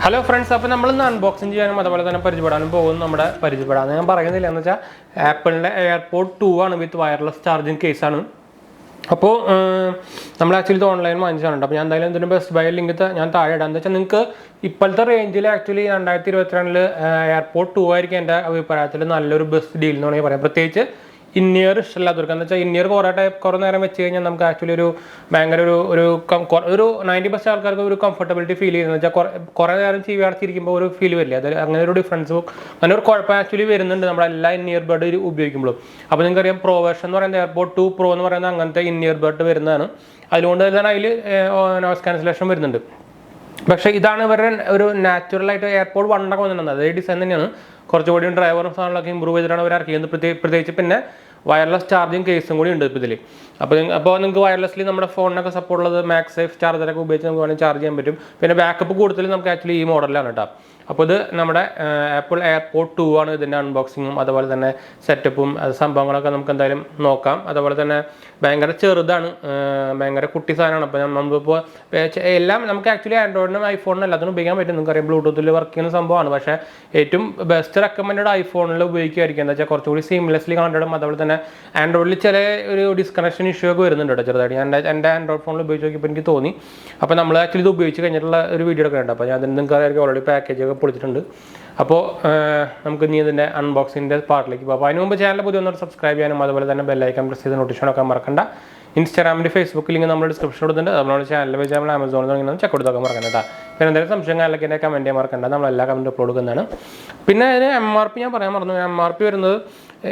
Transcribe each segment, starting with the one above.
Hello friends, അപ്പോൾ നമ്മൾ ഇന്ന് അൺബോക്സിങ് ചെയ്യാനും അതുപോലെ തന്നെ പരിചയപ്പെടാനും പോകുന്നു. നമ്മുടെ പരിചയപ്പെടാമെന്ന് ഞാൻ പറയുന്നില്ല എന്ന് വെച്ചാൽ ആപ്പിളിൻ്റെ എയർപോഡ് 2 ആണ് വിത്ത് വയർലെസ് ചാർജിങ് കേസാണ്. അപ്പോൾ നമ്മൾ ആക്ച്വലി ഇത് ഓൺലൈൻ വാങ്ങിച്ചാണ്. അപ്പോൾ ഞാൻ എന്തായാലും ഇതിൻ്റെ ബെസ്റ്റ് ബൈ ലിങ്ക് ഞാൻ താഴെ ഇടാം. എന്താ വെച്ചാൽ നിങ്ങൾക്ക് ഇപ്പോഴത്തെ റേഞ്ചിൽ ആക്ച്വലി 2022 എയർപോഡ് 2 ആയിരിക്കും എൻ്റെ അഭിപ്രായത്തിൽ നല്ലൊരു ബെസ്റ്റ് ഡീൽ എന്ന് വേണമെങ്കിൽ പറയാം. പ്രത്യേകിച്ച് ഇന്നിയർ ഇഷ്ടമില്ലാത്തവർക്ക് എന്ന് വെച്ചാൽ ഇന്നിയർ കുറേ നേരം വെച്ച് കഴിഞ്ഞാൽ നമുക്ക് ആക്ച്വലി ഭയങ്കര ഒരു 90% ആൾക്കാർക്ക് ഒരു കംഫർട്ടബിലിറ്റി ഫീൽ ചെയ്യുന്നത് വെച്ചാൽ കുറേ നേരം ചെവി അടച്ചിരിക്കുമ്പോൾ ഒരു ഫീൽ വരില്ല. അത് അങ്ങനെ ഒരു ഡിഫറൻസ് അങ്ങനെ ഒരു കുഴപ്പം ആക്ച്വലി വരുന്നുണ്ട് നമ്മുടെ എല്ലാ ഇന്നിയർ ബഡ് ഉപയോഗിക്കുമ്പോഴും. അപ്പോൾ നിങ്ങൾക്കറിയാം പ്രോ വേർഷൻ എന്ന് പറയുന്നത് എയർപോഡ് 2 പ്രോ എന്ന് പറയുന്നത് അങ്ങനത്തെ ഇന്നിയർ ബഡ് വരുന്നതാണ്. അതുകൊണ്ട് തന്നെ അതിൽ നോയ്സ് ക്യാൻസലേഷൻ വരുന്നുണ്ട്. പക്ഷേ ഇതാണ് ഇവരുടെ ഒരു നാച്ചുറലായിട്ട് എയർപോഡ് 1 ഒക്കെ വന്നിട്ടുണ്ട്. അതേ ഡിസൈൻ തന്നെയാണ്. കുറച്ചുകൂടി ഡ്രൈവറും സാധനങ്ങളൊക്കെ ഇമ്പ്രൂവ് ചെയ്തിട്ടാണ് അവർ ഇറക്കിയത്. പ്രത്യേകിച്ച് പിന്നെ വയർലെസ് ചാർജിങ് കേസും കൂടി ഉണ്ട് ഇതിൽ. അപ്പോൾ നിങ്ങൾക്ക് വയർലെസ്ലി നമ്മുടെ ഫോണിനൊക്കെ സപ്പോർട്ട് ഉള്ളത് മാക്സ് സേഫ് ചാർജറൊക്കെ ഉപയോഗിച്ച് നമുക്ക് വേണമെങ്കിൽ ചാർജ് ചെയ്യാൻ പറ്റും. പിന്നെ ബാക്കപ്പ് കൂടുതൽ നമുക്ക് ആക്ച്വലി ഈ മോഡലാണ് കേട്ടോ. അപ്പോൾ ഇത് നമ്മുടെ ആപ്പിൾ എയർപോഡ് 2 ആണ്. ഇതിൻ്റെ അൺബോക്സിങ്ങും അതുപോലെ തന്നെ സെറ്റപ്പും സംഭവങ്ങളൊക്കെ നമുക്ക് എന്തായാലും നോക്കാം. അതുപോലെ തന്നെ ഭയങ്കര ചെറുതാണ്, ഭയങ്കര കുട്ടി സാധനമാണ്. അപ്പോൾ നമ്മളിപ്പോൾ എല്ലാം നമുക്ക് ആക്ച്വലി ആൻഡ്രോയിഡിനും ഐഫോണിനും എല്ലാത്തിനും ഉപയോഗിക്കാൻ പറ്റും. നിങ്ങൾക്കറിയാം ബ്ലൂടൂത്തിൽ വർക്ക് ചെയ്യുന്ന സംഭവമാണ്. പക്ഷേ ഏറ്റവും ബെസ്റ്റ് റെക്കമെൻഡ് ഐഫോണിൽ ഉപയോഗിക്കുമായിരിക്കും. എന്താ വെച്ചാൽ കുറച്ചുകൂടി സീംലെസ്ലി കണ്ടിടും. അതുപോലെ തന്നെ ആൻഡ്രോയിഡിൽ ചില ഒരു ഡിസ്കണക്ഷൻ ഇഷ്യൂ ഒക്കെ വരുന്നുണ്ട് കേട്ടോ ചെറുതായിട്ട്. എൻ്റെ ആൻഡ്രോയിഡ് ഫോണിൽ ഉപയോഗിച്ച് നോക്കിയപ്പോൾ എനിക്ക് തോന്നി. അപ്പോൾ നമ്മൾ ആക്ച്വലി ഇത് ഉപയോഗിച്ച് കഴിഞ്ഞിട്ടുള്ള ഒരു വീഡിയോ ഒക്കെ ഉണ്ട്. അപ്പോൾ ഞാൻ നിങ്ങൾക്ക് ഓൾറെഡി പാക്കേജ് പൊളിച്ചിട്ടുണ്ട്. അപ്പോൾ നമുക്ക് ഇനി ഇതിൻ്റെ അൺബോക്സിങ്ങിൻ്റെ പാർട്ടിലേക്ക് പോകാം. അപ്പോൾ അതിന് മുമ്പ് ചാനൽ പുതിയ ഒന്നോട് സബ്സ്ക്രൈബ് ചെയ്യാനും അതുപോലെ തന്നെ ബെല്ലൈക്കൺ പ്രസ് ചെയ്ത് നോട്ടിഫിക്കേഷൻ ഒക്കെ മറക്കണ്ട. ഇൻസ്റ്റാഗ്രാമിൻ്റെ ഫേസ്ബുക്ക് ലിങ്ക് നമ്മൾ ഡിസ്ക്രിപ്ഷൻ കൊടുത്തിട്ടുണ്ട്. നമ്മുടെ ചാനൽ വെച്ച് നമ്മൾ ആമസോണിൽ തുടങ്ങി ചെക്ക് കൊടുത്തൊക്കെ മറക്കണ്ട കേട്ടോ. പിന്നെ എന്തെങ്കിലും സംശയങ്ങളിലൊക്കെ എൻ്റെ കമൻറ്റ് ചെയ്യാൻ മറക്കണ്ട. നമ്മളെല്ലാ കമൻറ്റ് അപ്ലോഡ് ചെയ്യുന്നതാണ്. പിന്നെ അതിന് MRP ഞാൻ പറയാൻ മറന്നു. MRP വരുന്നത്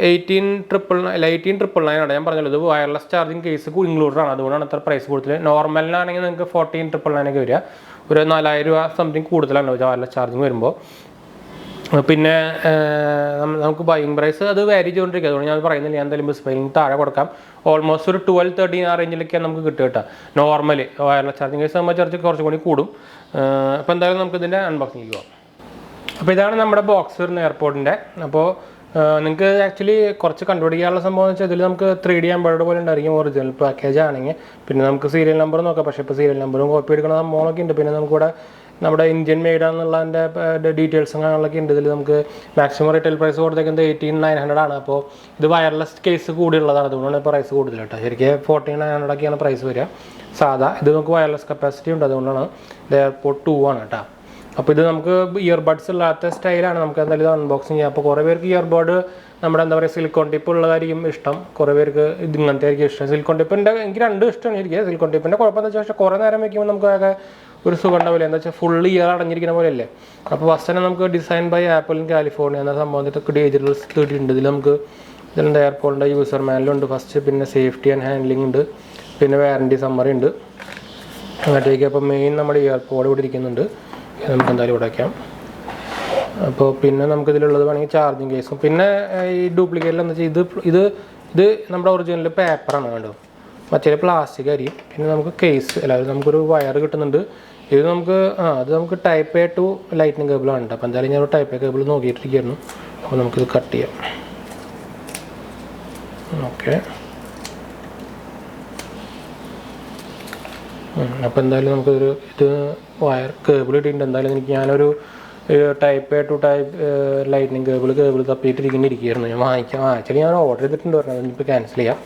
18,999 ആണ്. ഞാൻ പറഞ്ഞല്ലോ ഇത് വയർലെസ് ചാർജിങ് കേസ് ഇൻക്ലൂഡഡ് ആണ്. അതുകൊണ്ടാണ് അത്ര പ്രൈസ് കൂടുതൽ. നോർമലിനാണെങ്കിൽ നിങ്ങൾക്ക് 14,999 ഒക്കെ വരിക. ഒരു 4,000 രൂപ സംതിങ് കൂടുതലാണ് വയർലെസ് ചാർജിങ് വരുമ്പോൾ. പിന്നെ നമുക്ക് ബൈയിങ് പ്രൈസ് അത് വാരി ചെയ്തുകൊണ്ടിരിക്കുക. അതുകൊണ്ട് ഞാൻ പറയുന്നില്ല. ഞാൻ എന്തായാലും ബസ് ബൈയിങ് താഴെ കൊടുക്കാം. ഓൾമോസ്റ്റ് ഒരു 12-13 ആ റേഞ്ചിലൊക്കെയാണ് നമുക്ക് കിട്ടുക കേട്ടോ. നോർമലി വയർലെസ് ചാർജിങ് കേസ് നമ്മൾ ചാർജ് കുറച്ചും കൂടി കൂടും. അപ്പോൾ എന്തായാലും നമുക്ക് ഇതിൻ്റെ അൺബോക്സിംഗ് പോകാം. അപ്പോൾ ഇതാണ് നമ്മുടെ ബോക്സ് വരുന്ന എയർപോഡിൻ്റെ. അപ്പോൾ നിങ്ങൾക്ക് ആക്ച്വലി കുറച്ച് കണ്ടുപിടിക്കാനുള്ള സംഭവം എന്ന് വെച്ചാൽ ഇതിൽ നമുക്ക് 3D എംബോർഡ് പോലെ ഉണ്ടായിരിക്കും ഒറിജിനൽ പാക്കേജ് ആണെങ്കിൽ. പിന്നെ നമുക്ക് സീരിയൽ നമ്പർ നോക്കാം. പക്ഷേ ഇപ്പോൾ സീരിയൽ നമ്പറും കോപ്പി എടുക്കുന്ന സംഭവങ്ങളൊക്കെ ഉണ്ട്. പിന്നെ നമുക്കിവിടെ നമ്മുടെ ഇന്ത്യൻ മെയ്ഡ് എന്നുള്ളതിൻ്റെ ഡീറ്റെയിൽസും കാര്യങ്ങളൊക്കെ ഉണ്ട്. ഇതിൽ നമുക്ക് മാക്സിമം റീറ്റെയിൽ പ്രൈസ് കൊടുത്തേക്കുന്നത് 18,900 ആണ്. അപ്പോൾ ഇത് വയർലെസ് കേസ് കൂടിയുള്ളതാണ്. അതുകൊണ്ടാണ് പ്രൈസ് കൂടുതൽ കേട്ടോ. ശരിക്കും 14,900 ഒക്കെയാണ് പ്രൈസ് വരിക സാധാ. ഇത് നമുക്ക് വയർലെസ് കപ്പാസിറ്റി ഉണ്ട്. അതുകൊണ്ടാണ് ഇത് എയർപോഡ് 2 ആണ് കേട്ടോ. അപ്പോൾ ഇത് നമുക്ക് ഇയർബഡ്സ് ഇല്ലാത്ത സ്റ്റൈലാണ്. നമുക്ക് എന്തായാലും ഇത് അൺബോക്സിങ് ചെയ്യാം. അപ്പോൾ കുറേ പേർക്ക് ഇയർബഡ് നമ്മുടെ എന്താ പറയുക സിലിക്കോൺ ടിപ്പ് ഉള്ളതായിരിക്കും ഇഷ്ടം. കുറേ പേർക്ക് ഇത് ഇങ്ങനത്തെ ആയിരിക്കും ഇഷ്ടം. സിലിക്കോൺ ടിപ്പിൻ്റെ എനിക്ക് രണ്ടും ഇഷ്ടമാണ്. എനിക്ക് സിലിക്കോൺ ടിപ്പിൻ്റെ കുഴപ്പമെന്ന് വെച്ചാൽ പക്ഷേ കുറേ നേരം വയ്ക്കുമ്പോൾ നമുക്കൊക്കെ ഒരു സുഖം ഉണ്ടാവില്ല. എന്താ വെച്ചാൽ ഫുൾ ഇയർ അടഞ്ഞിരിക്കുന്ന പോലെയല്ലേ. അപ്പോൾ ഫസ്റ്റ് തന്നെ നമുക്ക് design by Apple in California എന്ന സംഭവത്തിൻ്റെ ഡിജിറ്റൽ ഉണ്ട്. ഇതിൽ നമുക്ക് ഇതിൻ്റെ എയർപോഡിൻ്റെ യൂസർ മാനുവലുണ്ട് ഫസ്റ്റ്. പിന്നെ സേഫ്റ്റി ആൻഡ് ഹാൻഡ്ലിംഗ് ഉണ്ട്. പിന്നെ വാറൻറ്റി സമ്മറി ഉണ്ട് അങ്ങോട്ടേക്ക്. അപ്പോൾ മെയിൻ നമ്മുടെ ഇയർപോഡ് ഇവിടെ ഇരിക്കുന്നുണ്ട്. നമുക്ക് എന്തായാലും ഇവിടെ വയ്ക്കാം. അപ്പോൾ പിന്നെ നമുക്കിതിലുള്ളത് വേണമെങ്കിൽ ചാർജിങ് കേസും. പിന്നെ ഈ ഡ്യൂപ്ലിക്കേറ്റിൽ എന്ന് വെച്ചാൽ ഇത് നമ്മുടെ ഒറിജിനൽ പേപ്പറാണ് വേണ്ടത്. മറ്റേ പ്ലാസ്റ്റിക് ആയിരിക്കും. പിന്നെ നമുക്ക് കേസ് അല്ലാതെ നമുക്കൊരു വയർ കിട്ടുന്നുണ്ട്. ഇത് നമുക്ക് അത് നമുക്ക് Type A to ലൈറ്റ്നിങ് കേബിളാണ്. അപ്പോൾ എന്തായാലും ഞാൻ Type A കേബിൾ നോക്കിയിട്ടിരിക്കുന്നു. അപ്പോൾ നമുക്കിത് കട്ട് ചെയ്യാം. ഓക്കെ. അപ്പോൾ എന്തായാലും നമുക്കൊരു ഇത് വയർ കേബിൾ ഇട്ടിട്ടുണ്ട്. എന്തായാലും ഞാനൊരു Type A to lightning cable തപ്പിയിട്ടിരിക്കുകയായിരുന്നു. ഞാൻ ആക്ച്വലി ഞാൻ ഓർഡർ ചെയ്തിട്ടുണ്ട് പറഞ്ഞത്. അതിനിപ്പോൾ ക്യാൻസൽ ചെയ്യാം.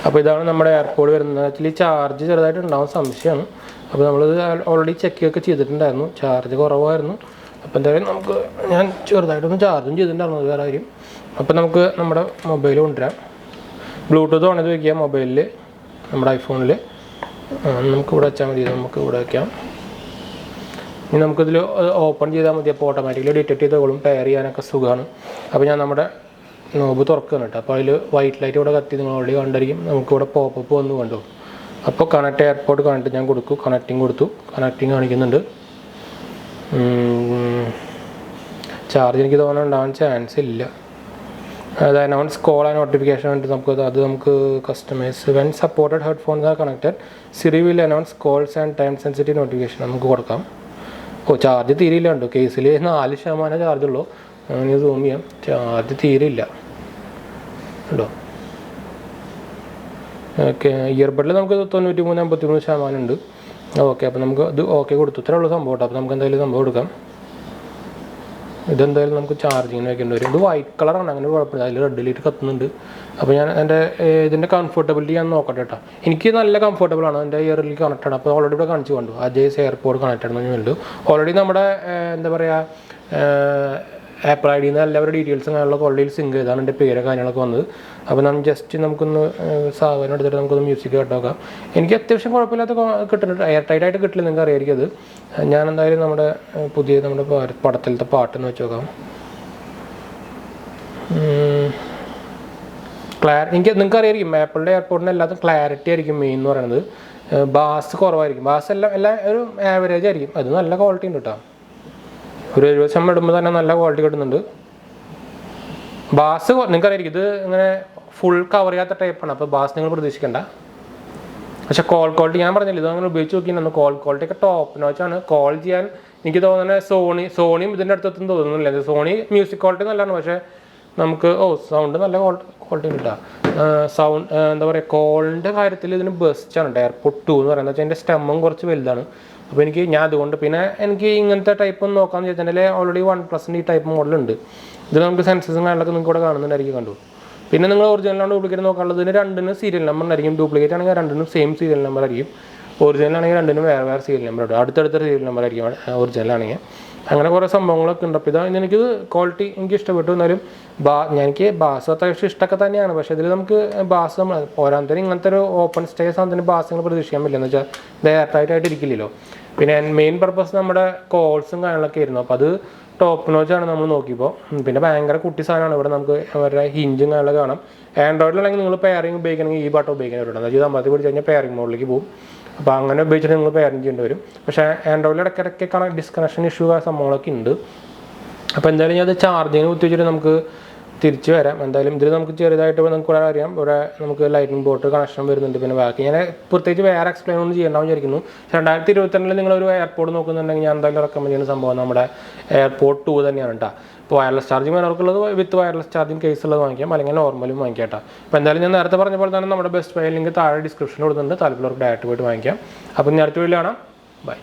അപ്പോൾ ഇതാണ് നമ്മുടെ എയർപോഡ് വരുന്നത്. ആക്ച്വലി ചാർജ് ചെറുതായിട്ട് ഉണ്ടാവാൻ സംശയമാണ്. അപ്പോൾ നമ്മളിത് ഓൾറെഡി ചെക്കൊക്കെ ചെയ്തിട്ടുണ്ടായിരുന്നു. ചാർജ് കുറവായിരുന്നു. അപ്പോൾ എന്തായാലും ഞാൻ ചെറുതായിട്ടൊന്ന് ചാർജും ചെയ്തിട്ടുണ്ടായിരുന്നു. അത് വേറെ കാര്യം. അപ്പോൾ നമുക്ക് നമ്മുടെ മൊബൈൽ കൊണ്ടുവരാം. ബ്ലൂടൂത്ത് ഓൺ ചെയ്ത് വയ്ക്കാം മൊബൈലിൽ. നമ്മുടെ ഐഫോണിൽ നമുക്കിവിടെ വെച്ചാൽ മതി. നമുക്ക് ഇവിടെ വയ്ക്കാം. ഇനി നമുക്കിതിൽ ഓപ്പൺ ചെയ്താൽ മതി. അപ്പോൾ ഓട്ടോമാറ്റിക്കലി ഡിറ്റക്ട് ചെയ്തോളും. പെയർ ചെയ്യാനൊക്കെ സുഖമാണ്. അപ്പോൾ ഞാൻ നമ്മുടെ നോബ് തുറക്കുകയാണ് കേട്ടോ. അപ്പോൾ അതിൽ വൈറ്റ് ലൈറ്റ് ഇവിടെ കത്തി നിങ്ങൾ ഓൾറെഡി കണ്ടിരിക്കും. നമുക്കിവിടെ പോപ്പപ്പ് വന്ന് കണ്ടു. അപ്പോൾ കണക്ട് എയർപോഡ് കണക്ട് ഞാൻ കൊടുത്തു. കണക്റ്റിംഗ് കൊടുത്തു. കണക്റ്റിംഗ് കാണിക്കുന്നുണ്ട്. ചാർജ് എനിക്ക് തോന്നുന്നു ഉണ്ടാവാൻ ചാൻസ് ഇല്ല. അത് അനൗൺസ് കോൾ ആൻഡ് നോട്ടിഫിക്കേഷൻ വേണ്ടി നമുക്ക് customise when supported headphones are connected Siri will announce calls and time sensitive notification നമുക്ക് കൊടുക്കാം. ചാർജ് തീരെയില്ല ഉണ്ട്. കേസിൽ 4% ചാർജുള്ളൂ. അങ്ങനെ സൂം ചെയ്യാം. ചാർജ് തീരെയില്ല ഉണ്ടോ. ഓക്കെ. ഇയർബഡിൽ നമുക്ക് 93-53% ഉണ്ട്. ഓക്കെ. അപ്പോൾ നമുക്ക് ഇത് ഓക്കെ കൊടുത്തു. ഇത്രേ ഉള്ളൂ സംഭവം കേട്ടോ. അപ്പോൾ നമുക്ക് എന്തായാലും സംഭവം എടുക്കാം. ഇതെന്തായാലും നമുക്ക് ചാർജിങ്ങിന് വെക്കേണ്ടി വരും. ഇത് വൈറ്റ് കളറാണ്, അങ്ങനെ കുഴപ്പമില്ല, അതിൽ റെഡ് ലൈറ്റ് കത്തുന്നുണ്ട്. അപ്പോൾ ഞാൻ എൻ്റെ ഇതിൻ്റെ കംഫർട്ടബിലിറ്റി ഞാൻ നോക്കട്ടെ കേട്ടോ. എനിക്ക് നല്ല കംഫർട്ടബിൾ ആണ്, എൻ്റെ ഇയറിൽ കണക്റ്റാണ്. അപ്പോൾ ഓൾറെഡി ഇവിടെ കാണിച്ചു കണ്ടു അജയ്സ് എയർപോഡ് കണക്റ്റഡ് എന്ന് കണ്ടു. ഓൾറെഡി നമ്മുടെ എന്താ പറയുക ആപ്പിൾ ഐ ഡിയിൽ നിന്ന് എല്ലാവരുടെ ഡീറ്റെയിൽസും കാര്യങ്ങളൊക്കെ ഓൾറെഡി സിങ്ക് ചെയ്താണ് എൻ്റെ പേര് കാര്യങ്ങളൊക്കെ വന്നത്. അപ്പോൾ നമ്മൾ ജസ്റ്റ് നമുക്കൊന്ന് സാധനം എടുത്തിട്ട് നമുക്കൊന്ന് മ്യൂസിക് കേട്ട് നോക്കാം. എനിക്ക് അത്യാവശ്യം കുഴപ്പമില്ലാത്ത കിട്ടുന്നുണ്ട്, എയർ ടൈറ്റ് ആയിട്ട് കിട്ടില്ല, നിങ്ങൾക്ക് അറിയായിരിക്കും അത്. ഞാൻ എന്തായാലും നമ്മുടെ പുതിയ നമ്മുടെ പടത്തിലത്തെ പാട്ടെന്ന് വെച്ച് നോക്കാം. എനിക്ക് നിങ്ങൾക്ക് അറിയായിരിക്കും ആപ്പിളിൻ്റെ എയർപോർട്ടിന് എല്ലാത്തും ക്ലാരിറ്റി ആയിരിക്കും മെയിൻ എന്ന് പറയുന്നത്. ബാസ് കുറവായിരിക്കും, ബാസ് എല്ലാം ഒരു ആവറേജ് ആയിരിക്കും. അത് നല്ല ക്വാളിറ്റി ഉണ്ട് കേട്ടോ. ഒരു 70 ഇടുമ്പോൾ തന്നെ നല്ല ക്വാളിറ്റി കിട്ടുന്നുണ്ട്. ബാസ് നിങ്ങൾക്കറിയായിരിക്കും ഇത് ഇങ്ങനെ ഫുൾ കവർ ചെയ്യാത്ത ടൈപ്പാണ്, അപ്പോൾ ബാസ് നിങ്ങൾ പ്രതീക്ഷിക്കേണ്ട. പക്ഷേ കോൾ ക്വാളിറ്റി ഞാൻ പറഞ്ഞില്ല, ഇത് അങ്ങനെ ഉപയോഗിച്ച് നോക്കിയിരുന്നു. കോൾ ക്വാളിറ്റി ഒക്കെ ടോപ്പ് നോച്ചാണ്. കോൾ ചെയ്യാൻ എനിക്ക് തോന്നുന്നത് സോണിയും ഇതിൻ്റെ അടുത്തൊന്നും തോന്നുന്നില്ല. സോണി മ്യൂസിക് ക്വാളിറ്റി നല്ലതാണ്, പക്ഷേ നമുക്ക് സൗണ്ട് നല്ല ക്വാളിറ്റി കിട്ടുക. സൗണ്ട് എന്താ പറയുക, കോളിൻ്റെ കാര്യത്തിൽ ഇതിന് ബെസ്റ്റാണ് എയർപോഡ് 2 എന്ന് പറയുന്നത്. വെച്ചാൽ എൻ്റെ സ്റ്റെമ്മും കുറച്ച് വലുതാണ്. അപ്പോൾ ഞാൻ അതുകൊണ്ട് പിന്നെ എനിക്ക് ഇങ്ങനത്തെ ടൈപ്പ് ഒന്ന് നോക്കാമെന്ന് ചോദിച്ചാൽ ഓൾറെഡി OnePlusൻ്റെ ഈ ടൈപ്പ് മോഡലുണ്ട്. ഇത് നമുക്ക് സെൻസസും കാര്യങ്ങളൊക്കെ നിങ്ങൾക്ക് ഇവിടെ കാണുന്നുണ്ടായിരിക്കും, കണ്ടു. പിന്നെ നിങ്ങൾ ഒറിജിനലാണ് ഡ്യൂപ്ലിക്കേറ്റ് നോക്കാനുള്ളത്. ഇതിന് രണ്ടിനും സീരിയൽ നമ്പർ ആയിരിക്കും. ഡ്യൂപ്ലിക്കേറ്റ് ആണെങ്കിൽ രണ്ടിനും സെയിം സീരിയൽ നമ്പർ ആയിരിക്കും. ഒറിജിനലാണെങ്കിൽ രണ്ടിനും വേറെ സീരിയൽ നമ്പർ ഉണ്ട്, അടുത്തടുത്ത സീരിയൽ നമ്പർ ആയിരിക്കും ഒറിജിനലാണെങ്കിൽ. അങ്ങനെ കുറേ സംഭവങ്ങളൊക്കെ ഉണ്ട്. അപ്പോൾ എനിക്ക് ക്വാളിറ്റി എനിക്ക് ഇഷ്ടപ്പെട്ടു. എന്നാലും എനിക്ക് ബാസ് അത്യാവശ്യം ഇഷ്ടമൊക്കെ തന്നെയാണ്. പക്ഷേ ഇതിൽ നമുക്ക് ബാസ് നമ്മൾ ഓരോരുത്തരും ഇങ്ങനത്തെ ഒരു ഓപ്പൺ സ്റ്റേ സാധനത്തിന് ബാസ് പ്രതീക്ഷിക്കാൻ പറ്റില്ല. എന്ന് വെച്ചാൽ ഇത് എയർ ടൈറ്റ് ആയിട്ട് ഇരിക്കില്ലല്ലോ. പിന്നെ മെയിൻ പർപ്പസ് നമ്മുടെ കോൾസും കാര്യങ്ങളൊക്കെ ആയിരുന്നു. അപ്പോൾ അത് ടോപ്പ് നോച്ചാണ് നമ്മൾ നോക്കിയപ്പോൾ. പിന്നെ ഭയങ്കര കുട്ടി സാധനമാണ്. ഇവിടെ നമുക്ക് അവരുടെ ഹിഞ്ചും കാര്യങ്ങളൊക്കെ കാണാം. ആൻഡ്രോയിഡിലാണെങ്കിൽ നിങ്ങൾ പെയറിംഗ് ഉപയോഗിക്കണമെങ്കിൽ ഈ ബട്ടൺ ഉപയോഗിക്കാനായിട്ട്. അതായത് നമ്മൾ പിടിച്ച് കഴിഞ്ഞാൽ പെയറിംഗ് മോഡിലേക്ക് പോകും. അപ്പോൾ അങ്ങനെ ഉപയോഗിച്ചിട്ട് നിങ്ങൾ പെയറിംഗ് ചെയ്യേണ്ടി വരും. പക്ഷേ ആൻഡ്രോയിഡിൽ ഇടയ്ക്കിടയ്ക്ക് ഡിസ്കണക്ഷൻ ഇഷ്യൂ സംഭവങ്ങളൊക്കെ ഉണ്ട്. അപ്പോൾ എന്തായാലും ഞാൻ അത് ചാർജിങ്ങിന് കുത്തി വെച്ചിട്ട് നമുക്ക് തിരിച്ചു വരാം. എന്തായാലും ഇതിൽ നമുക്ക് ചെറുതായിട്ട് നമുക്ക് ഇവിടെ അറിയാം, ഇവിടെ നമുക്ക് ലൈറ്റിംഗ് ബോർഡ് കണക്ഷൻ വരുന്നുണ്ട്. പിന്നെ ബാക്കി ഞാൻ പ്രത്യേകിച്ച് വേറെ എക്സ്പ്ലെയിൻ ഒന്നും ചെയ്യണമെന്ന് വിചാരിക്കുന്നു. 2022 നിങ്ങളൊരു എയർപോഡ് നോക്കുന്നുണ്ടെങ്കിൽ ഞാൻ എന്തായാലും റെക്കമെൻഡ് ചെയ്യുന്ന സംഭവം നമ്മുടെ എയർപോഡ് 2 തന്നെയാണ് കേട്ടോ. ഇപ്പോൾ വയർലെസ് ചാർജിങ് വേണവർക്കുള്ളത് വിത്ത് വയർലെസ് ചാർജിങ് കേസ് ഉള്ളത് വാങ്ങിക്കാം, അല്ലെങ്കിൽ നോർമലും വാങ്ങിക്കാം കേട്ടോ. അപ്പോൾ എന്തായാലും ഞാൻ നേരത്തെ പറഞ്ഞ പോലെ തന്നെ നമ്മുടെ ബെസ്റ്റ് ബൈ ലിങ്ക് താഴെ ഡിസ്ക്രിപ്ഷനിൽ കൊടുക്കുന്നുണ്ട്. താല്പര്യമുള്ളവർക്ക് ഡയറക്റ്റ് പോയിട്ട് വാങ്ങിക്കാം. അപ്പോൾ ഇനി അടുത്ത വീഡിയോ കാണാം. ബൈ.